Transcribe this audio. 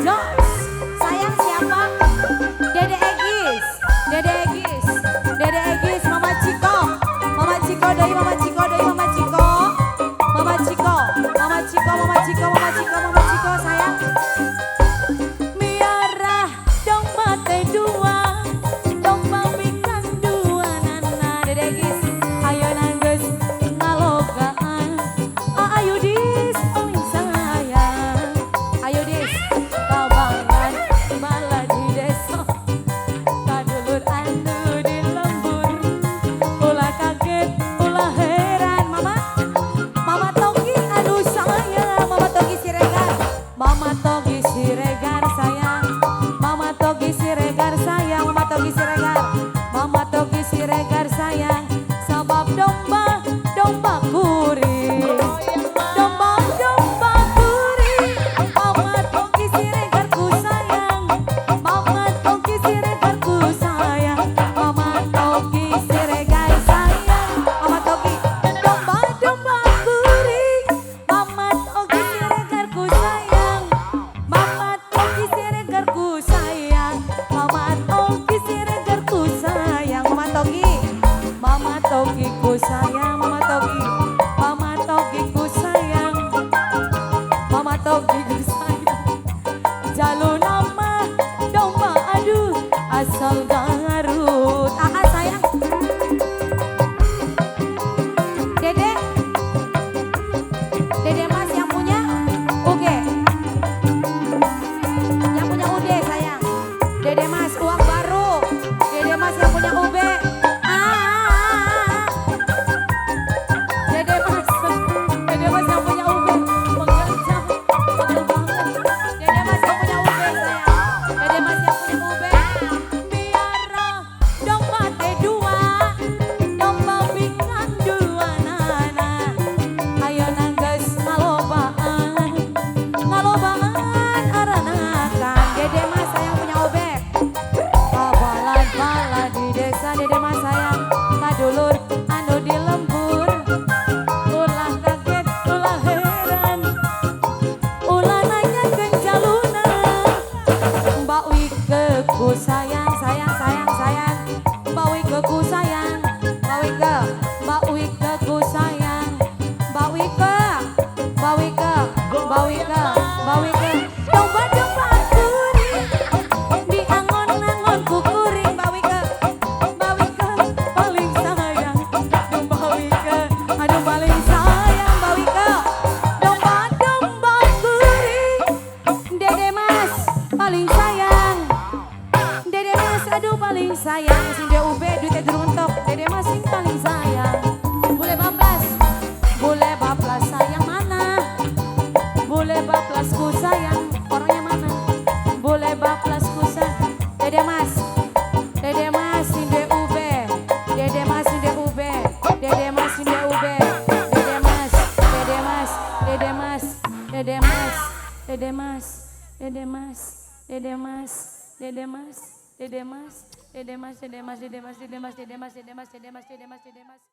Jos, sayang siapa? Dede Egis, Dede Egis, Dede Egis, Mama Ciko, Mama Ciko, Doi Mama Ciko, Doi Mama Ciko, Mama Ciko, Mama Ciko, Mama Ciko, Mama Ciko, Mama Ciko, sayang. Miara domba teh dua, domba bingkang dua, nana Dede Egis, ayo nanggus ngalogaan, ayo dis, paling sayang, ayo dis, kabangan malah di desa, kadulur anu di lembur, ulah kaget, ulah heran, mama, mama Togi, aduh sayang, mama Togi Siregar, mama Togi Siregar sayang, mama Togi Siregar sayang, mama Togi Siregar, mama Togi Siregar sayang, sebab domba, domba kuri, domba, domba kuri, mama Togi Siregar ku sayang, mama Togi Siregar ku sayang, mama Togi Siregar sayang, mama Togi, domba, domba kuri, mama Togi Siregar ku sayang, mama Togi Siregar ku sayang, mama Togi Siregar ku sayang, mama Togi, mama Togi ku sayang, mama Togi, mama Togi ku sayang, mama Togi ku sayang, jalur nama domba aduh asal Garut, sayang, Dede, Dede Mas yang punya Uge, yang punya Ude sayang, Dede Mas uang baru, Dede Mas yang punya Ube, Dede Mas yang punya Ube, menggajah, pegel banget, Dede Mas yang punya Ube sayang, Dede Mas yang punya Ube, biara domba teh dua, domba bingkang dua nana, ayo nangges ngalobaan, ngalobaan aranakan, Dede Mas sayang punya Ube, kabalan-balan di desa, Dede Mas sayang, kadulur anu di lembur, ulah kaget, ulah heran, ulah nanya ke jaluna, Mbak Wike ku sayang, sayang, sayang, sayang, Mbak Wike ku sayang, Mbak Wike, Mbak Wike ku sayang, Mbak Wike, Mbak Wike, Mbak Wike, Mbak Wike, domba-domba kuri, di angon-angon ku kuring, Mbak Wike, Mbak Wike paling sayang, domba Wike, aduh paling sayang, Mbak Wike, domba-domba kuri, Dede Mas paling sayang, Dede Mas aduh paling sayang, sing DUB duitnya diruntuk, Dede Mas sing paling sayang, bule bablas sayang mana, bule bablasku sayang, orangnya mana, bule bablasku sayang, Dede Mas sing DUB, Dede Mas sing DUB, Dede Mas sing DUB, Dede Mas, Dede Mas, Dede Mas, Dede Mas, Dede Mas, Dede Mas, Dede Mas, Dede Mas, Dede Mas, Dede Mas, Dede Mas, Dede Mas, Dede Mas, Dede Mas, Dede Mas, Dede Mas, Dede Mas, Dede Mas.